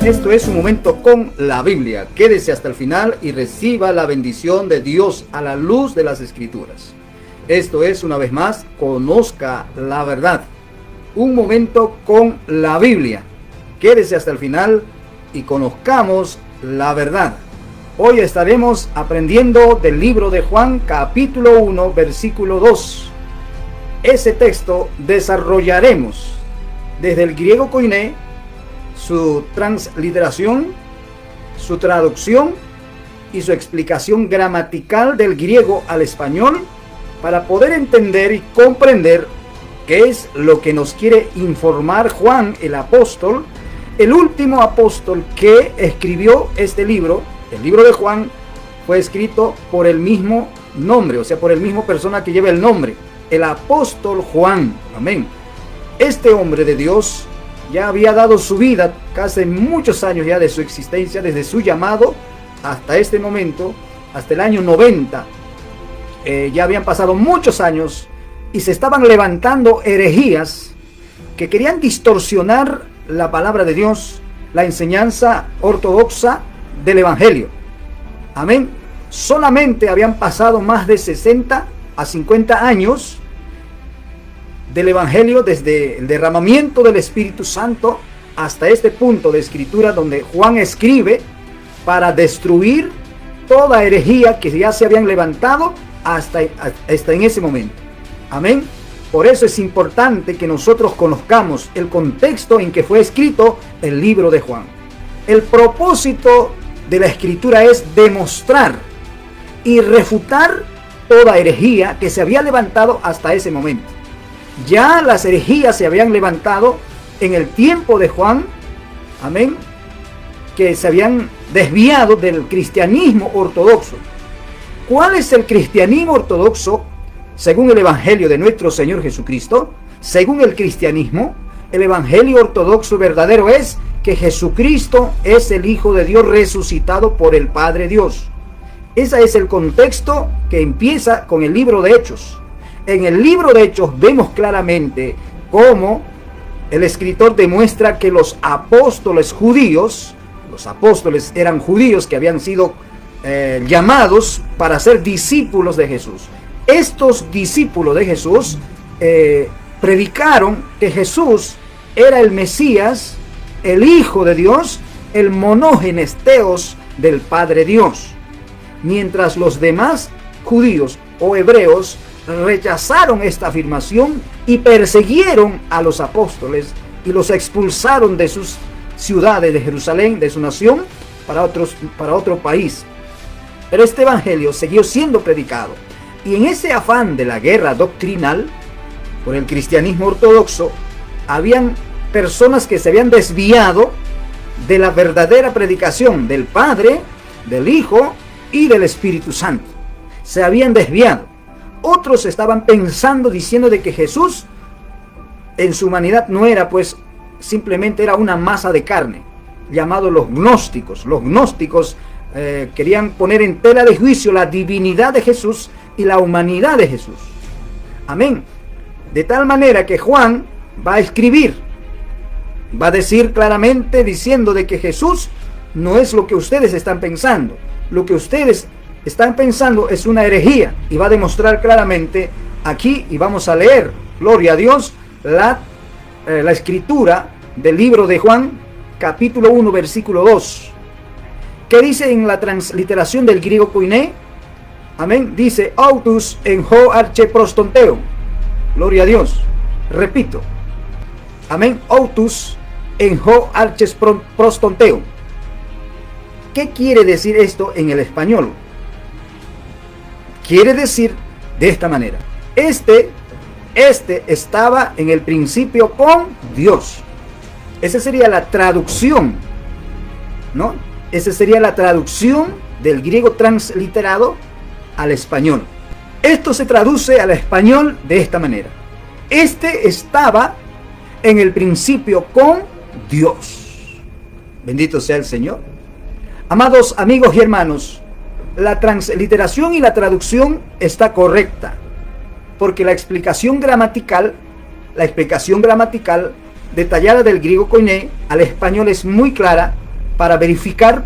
Esto es Un Momento con la Biblia. Quédese hasta el final y reciba la bendición de Dios a la luz de las Escrituras. Esto es, una vez más, conozca la verdad. Un momento con la Biblia. Quédese hasta el final y conozcamos la verdad. Hoy estaremos aprendiendo del libro de Juan, capítulo 1, versículo 2. Ese texto desarrollaremos desde el griego koiné, su transliteración, su traducción y su explicación gramatical del griego al español para poder entender y comprender qué es lo que nos quiere informar Juan el apóstol, el último apóstol que escribió este libro. El libro de Juan fue escrito por el mismo nombre, o sea, por el mismo persona que lleva el nombre, el apóstol Juan. Amén. Este hombre de Dios ya había dado su vida casi muchos años ya de su existencia, desde su llamado hasta este momento, hasta el año 90. Ya habían pasado muchos años y se estaban levantando herejías que querían distorsionar la palabra de Dios, la enseñanza ortodoxa del Evangelio. Amén. Solamente habían pasado más de 60 a 50 años del Evangelio, desde el derramamiento del Espíritu Santo hasta este punto de escritura donde Juan escribe para destruir toda herejía que ya se habían levantado hasta en ese momento. Amén. Por eso es importante que nosotros conozcamos el contexto en que fue escrito el libro de Juan. El propósito de la escritura es demostrar y refutar toda herejía que se había levantado hasta ese momento. Ya las herejías se habían levantado en el tiempo de Juan, amén, que se habían desviado del cristianismo ortodoxo. ¿Cuál es el cristianismo ortodoxo según el Evangelio de nuestro Señor Jesucristo? Según el cristianismo, el Evangelio ortodoxo verdadero es que Jesucristo es el Hijo de Dios resucitado por el Padre Dios. Ese es el contexto que empieza con el libro de Hechos. En el libro de Hechos vemos claramente cómo el escritor demuestra que los apóstoles judíos, los apóstoles eran judíos que habían sido llamados para ser discípulos de Jesús. Estos discípulos de Jesús predicaron que Jesús era el Mesías, el Hijo de Dios, el monógenes Theos del Padre Dios. Mientras los demás judíos o hebreos rechazaron esta afirmación y persiguieron a los apóstoles y los expulsaron de sus ciudades, de Jerusalén, de su nación, para otro país. Pero este evangelio siguió siendo predicado. Y en ese afán de la guerra doctrinal por el cristianismo ortodoxo, habían personas que se habían desviado de la verdadera predicación del Padre, del Hijo y del Espíritu Santo. Se habían desviado. Otros estaban pensando, diciendo de que Jesús en su humanidad no era, pues simplemente era una masa de carne, llamados los gnósticos. Los gnósticos querían poner en tela de juicio la divinidad de Jesús y la humanidad de Jesús. Amén. De tal manera que Juan va a escribir, va a decir claramente, diciendo de que Jesús no es lo que ustedes están pensando. Lo que ustedes están pensando es una herejía, y va a demostrar claramente aquí, y vamos a leer, gloria a Dios, la escritura del libro de Juan, capítulo 1, versículo 2. ¿Qué dice en la transliteración del griego koiné? Amén. Dice, autus en ho arche prostonteo. Gloria a Dios. Repito. Amén. Autus en ho arches prostonteo. ¿Qué quiere decir esto en el español? Quiere decir de esta manera: este estaba en el principio con Dios. Esa sería la traducción, ¿no? Esa sería la traducción del griego transliterado al español. Esto se traduce al español de esta manera: este estaba en el principio con Dios. Bendito sea el Señor. Amados amigos y hermanos, la transliteración y la traducción está correcta, porque la explicación gramatical detallada del griego koiné al español es muy clara para verificar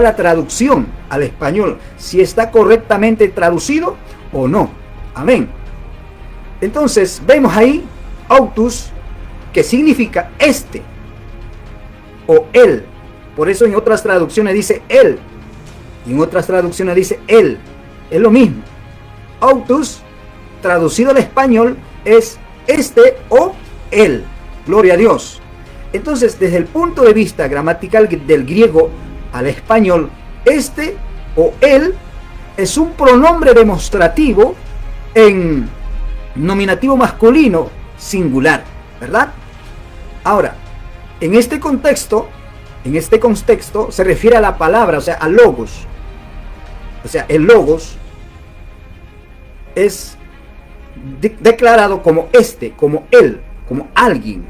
la traducción al español, si está correctamente traducido o no. Amén. Entonces vemos ahí autos, que significa este o él. Por eso en otras traducciones dice él, y en otras traducciones dice él. Es lo mismo. Autos, traducido al español, es este o él. Gloria a Dios. Entonces, desde el punto de vista gramatical del griego al español, este o él es un pronombre demostrativo en nominativo masculino singular, ¿verdad? Ahora, en este contexto se refiere a la palabra, o sea, al logos. O sea, el logos es declarado como este, como él, como alguien,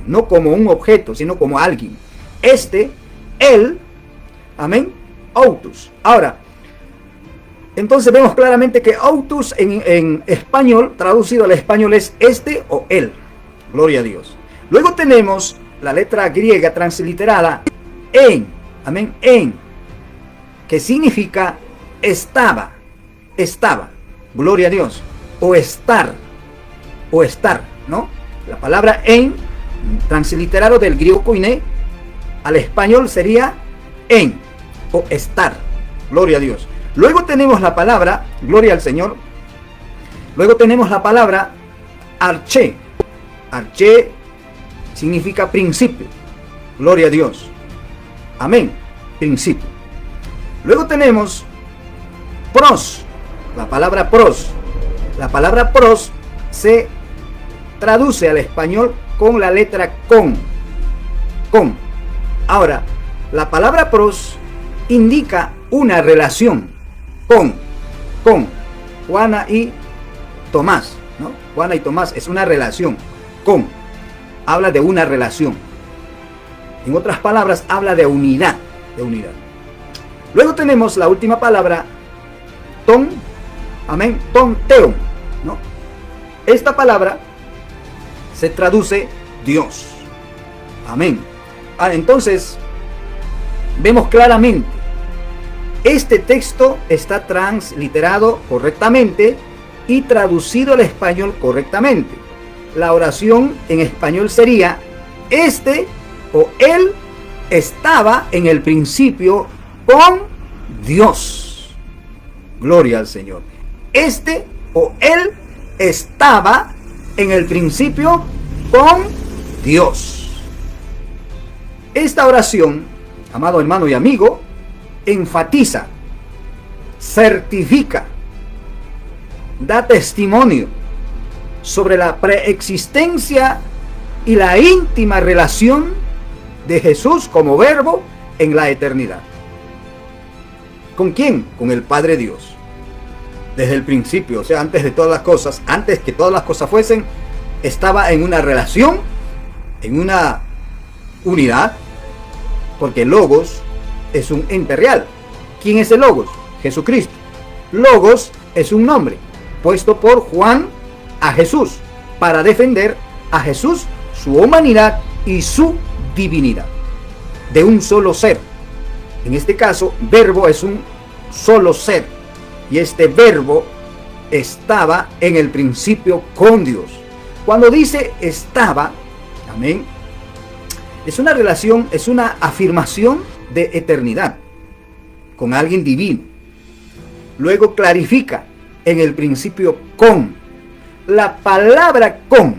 no como un objeto, sino como alguien. Este, él, amén, autos. Ahora, entonces vemos claramente que autos en español, traducido al español, es este o él. Gloria a Dios. Luego tenemos la letra griega transliterada en, amén, en, que significa estaba, gloria a Dios, o estar, ¿no? La palabra en, transliterado del griego koiné al español sería en o estar. Gloria a Dios. Luego tenemos la palabra, gloria al Señor. Luego tenemos la palabra arché. Arché significa principio. Gloria a Dios. Amén. Principio. Luego tenemos pros. La palabra pros. La palabra pros se traduce al español con la letra con. Ahora, la palabra pros indica una relación con Juana y Tomás, ¿no? Juana y Tomás es una relación con. Habla de una relación. En otras palabras, habla de unidad. Luego tenemos la última palabra, ton, amén, ton teon, ¿no? Esta palabra se traduce Dios. Amén. Entonces, vemos claramente, este texto está transliterado correctamente y traducido al español correctamente. La oración en español sería: este o él estaba en el principio con Dios. Gloria al Señor. Este o él estaba en el principio con Dios. Esta oración, amado hermano y amigo, enfatiza, certifica, da testimonio sobre la preexistencia y la íntima relación de Jesús como verbo en la eternidad. ¿Con quién? Con el Padre Dios. Desde el principio, o sea, antes que todas las cosas fuesen, estaba en una relación, en una unidad, porque el Logos es un ente real. ¿Quién es el Logos? Jesucristo. Logos es un nombre puesto por Juan a Jesús para defender a Jesús, su humanidad y su divinidad, de un solo ser. En este caso, verbo es un solo ser, y este verbo estaba en el principio con Dios. Cuando dice estaba, amén, es una relación, es una afirmación de eternidad con alguien divino. Luego clarifica: en el principio con. La palabra con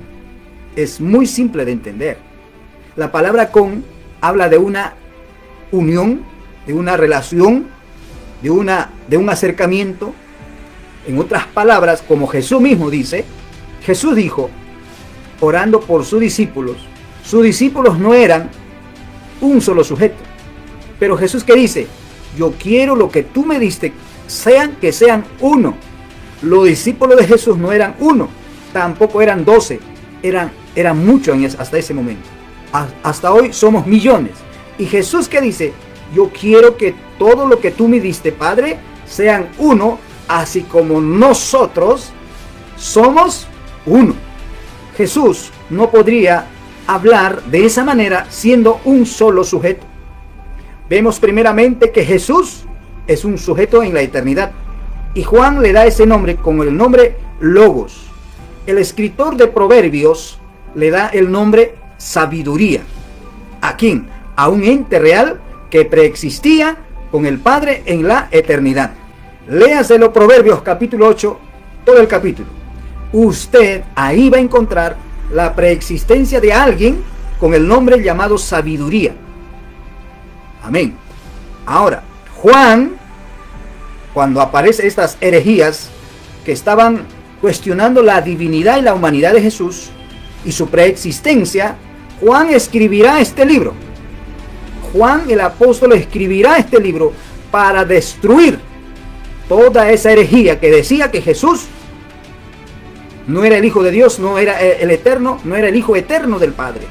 es muy simple de entender. La palabra con habla de una unión, de una relación, de un acercamiento. En otras palabras, como Jesús mismo dice, Jesús dijo, orando por sus discípulos no eran un solo sujeto. Pero Jesús, ¿qué dice? Yo quiero lo que tú me diste, que sean uno. Los discípulos de Jesús no eran uno, tampoco eran 12, eran muchos hasta ese momento. Hasta hoy somos millones. Y Jesús, ¿qué dice? Yo quiero que todo lo que tú me diste, Padre, sean uno, así como nosotros somos uno. Jesús no podría hablar de esa manera siendo un solo sujeto. vemos primeramente que Jesús es un sujeto en la eternidad. Y Juan le da ese nombre con el nombre Logos. El escritor de Proverbios le da el nombre sabiduría. ¿A quién? A un ente real que preexistía con el Padre en la eternidad. Léase los Proverbios capítulo 8, todo el capítulo. Usted ahí va a encontrar la preexistencia de alguien con el nombre llamado sabiduría. Amén. Ahora, Juan, cuando aparecen estas herejías que estaban cuestionando la divinidad y la humanidad de Jesús y su preexistencia, Juan escribirá este libro. Juan el apóstol escribirá este libro para destruir toda esa herejía que decía que Jesús no era el Hijo de Dios, no era el eterno, no era el Hijo eterno del Padre.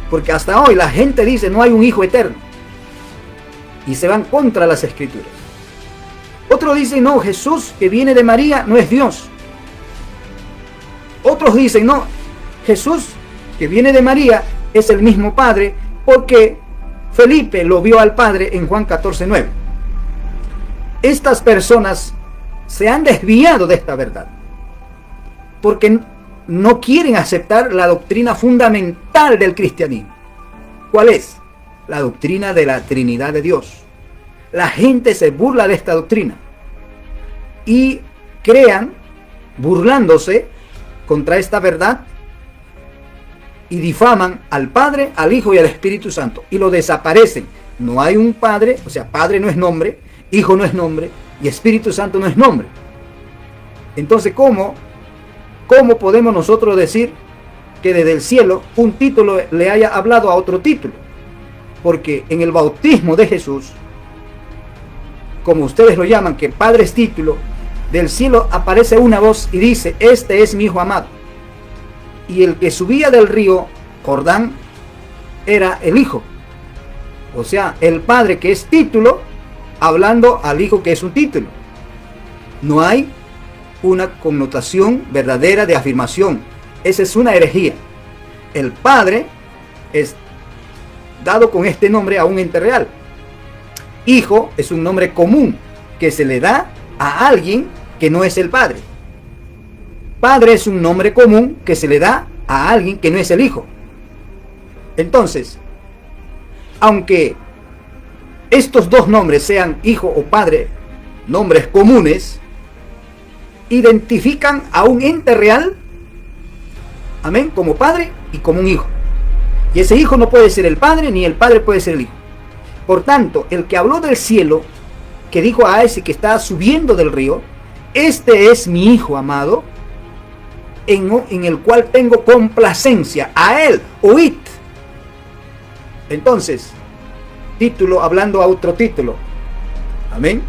Porque hasta hoy la gente dice no hay un Hijo eterno. Y se van contra las Escrituras. Otros dicen no, Jesús que viene de María no es Dios. Otros dicen no, Jesús que viene de María es el mismo Padre porque Felipe lo vio al Padre en Juan 14:9. Estas personas se han desviado de esta verdad porque no quieren aceptar la doctrina fundamental del cristianismo. ¿Cuál es? La doctrina de la Trinidad de Dios. La gente se burla de esta doctrina y crean, burlándose contra esta verdad, y difaman al Padre, al Hijo y al Espíritu Santo y lo desaparecen. No hay un Padre, o sea, Padre no es nombre, Hijo no es nombre y Espíritu Santo no es nombre. Entonces, ¿cómo podemos nosotros decir que desde el cielo un título le haya hablado a otro título? Porque en el bautismo de Jesús, como ustedes lo llaman, que Padre es título, del cielo aparece una voz y dice, este es mi Hijo amado. Y el que subía del río Jordán era el Hijo. O sea, el Padre que es título, hablando al Hijo que es un título. No hay una connotación verdadera de afirmación. Esa es una herejía. El Padre es dado con este nombre a un ente real. Hijo es un nombre común que se le da a alguien que no es el Padre. Padre es un nombre común que se le da a alguien que no es el Hijo. Entonces, aunque estos dos nombres sean Hijo o Padre, nombres comunes, identifican a un ente real, amén, como Padre y como un Hijo. Y ese Hijo no puede ser el Padre, ni el Padre puede ser el Hijo. Por tanto, el que habló del cielo, que dijo a ese que está subiendo del río, este es mi Hijo amado, en el cual tengo complacencia, a él, oíd. Entonces, título hablando a otro título, amén,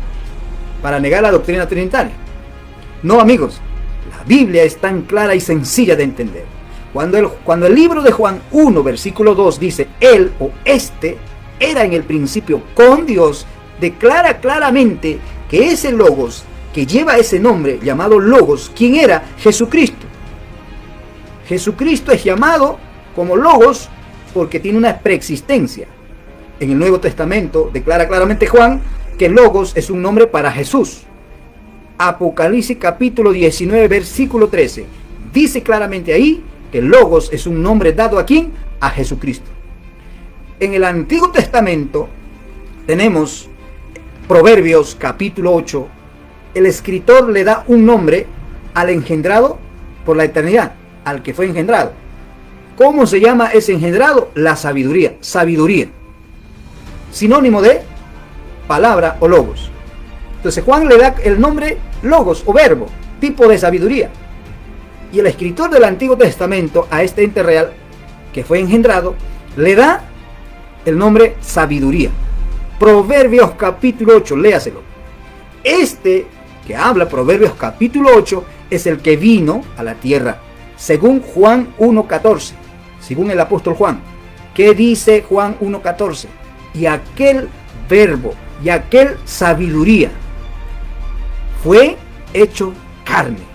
para negar la doctrina trinitaria. No, amigos, la Biblia es tan clara y sencilla de entender. Cuando el libro de Juan 1, versículo 2 dice, él o este era en el principio con Dios, declara claramente que ese Logos, que lleva ese nombre llamado Logos, ¿quién era? Jesucristo. Jesucristo es llamado como Logos porque tiene una preexistencia. En el Nuevo Testamento declara claramente Juan que Logos es un nombre para Jesús. Apocalipsis capítulo 19, versículo 13. Dice claramente ahí que Logos es un nombre dado a ¿quién? A Jesucristo. En el Antiguo Testamento tenemos Proverbios capítulo 8. El escritor le da un nombre al engendrado por la eternidad, al que fue engendrado. ¿Cómo se llama ese engendrado? La sabiduría. Sabiduría. Sinónimo de palabra o logos. Entonces Juan le da el nombre logos o verbo, tipo de sabiduría. Y el escritor del Antiguo Testamento a este ente real que fue engendrado le da el nombre sabiduría. Proverbios capítulo 8, léaselo. Este que habla Proverbios capítulo 8 es el que vino a la tierra, según Juan 1:14, según el apóstol Juan. ¿Qué dice Juan 1:14? Y aquel verbo y aquel sabiduría fue hecho carne.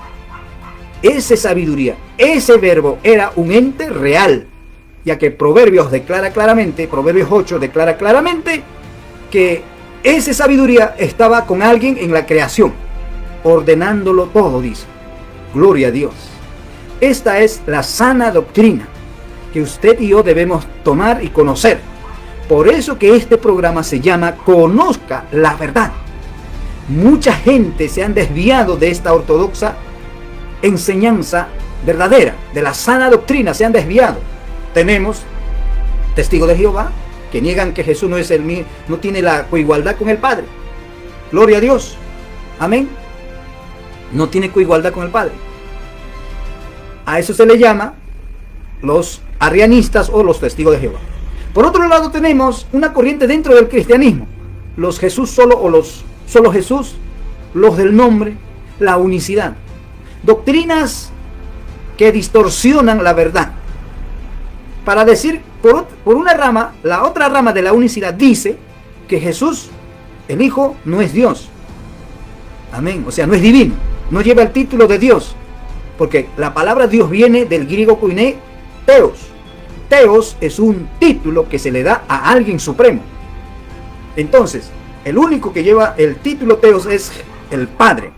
Ese sabiduría, ese verbo era un ente real, ya que Proverbios declara claramente, Proverbios 8 declara claramente que esa sabiduría estaba con alguien en la creación, ordenándolo todo, dice. Gloria a Dios. Esta es la sana doctrina que usted y yo debemos tomar y conocer. Por eso que este programa se llama Conozca la Verdad. Mucha gente se han desviado de esta ortodoxa enseñanza verdadera, de la sana doctrina, se han desviado. Tenemos testigos de Jehová que niegan que Jesús no tiene la coigualdad con el Padre. Gloria a Dios. Amén. No tiene coigualdad con el Padre. A eso se le llama los arrianistas o los testigos de Jehová. Por otro lado tenemos una corriente dentro del cristianismo, los Jesús solo o los solo Jesús, los del nombre, la unicidad. Doctrinas que distorsionan la verdad. Para decir, por una rama, la otra rama de la unicidad dice que Jesús, el Hijo, no es Dios. Amén. O sea, no es divino, no lleva el título de Dios. Porque la palabra Dios viene del griego koiné, teos. Teos es un título que se le da a alguien supremo. Entonces, el único que lleva el título teos es el Padre.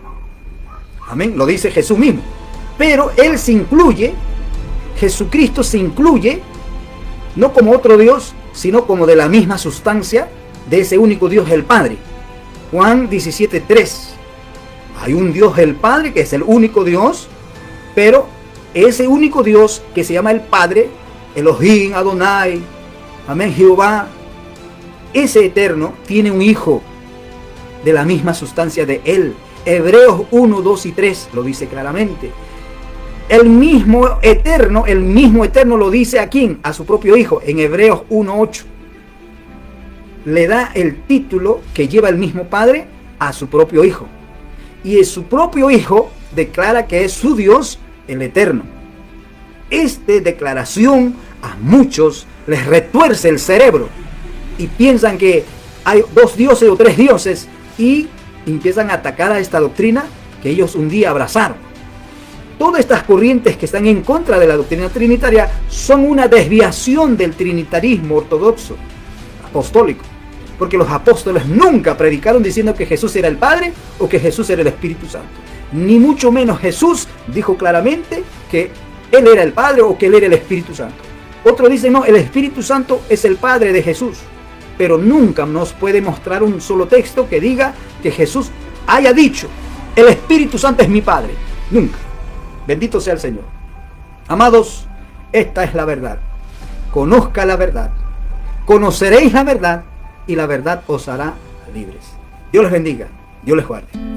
Amén, lo dice Jesús mismo. Pero Él se incluye, Jesucristo se incluye, no como otro Dios, sino como de la misma sustancia de ese único Dios, el Padre. Juan 17:3. Hay un Dios, el Padre, que es el único Dios, pero ese único Dios que se llama el Padre, Elohim, Adonai, amén, Jehová, ese eterno tiene un hijo de la misma sustancia de él. Hebreos 1, 2 y 3 lo dice claramente. El mismo eterno lo dice a quién, a su propio hijo, en Hebreos 1, 8. Le da el título que lleva el mismo Padre a su propio hijo. Y su propio hijo declara que es su Dios, el eterno. Esta declaración a muchos les retuerce el cerebro y piensan que hay dos dioses o tres dioses y empiezan a atacar a esta doctrina que ellos un día abrazaron. Todas estas corrientes que están en contra de la doctrina trinitaria son una desviación del trinitarismo ortodoxo, apostólico, porque los apóstoles nunca predicaron diciendo que Jesús era el Padre o que Jesús era el Espíritu Santo. Ni mucho menos Jesús dijo claramente que Él era el Padre o que Él era el Espíritu Santo. Otros dicen, no, el Espíritu Santo es el Padre de Jesús. Pero nunca nos puede mostrar un solo texto que diga que Jesús haya dicho, el Espíritu Santo es mi Padre. Nunca. Bendito sea el Señor. Amados, esta es la verdad. Conozca la verdad. Conoceréis la verdad y la verdad os hará libres. Dios les bendiga. Dios les guarde.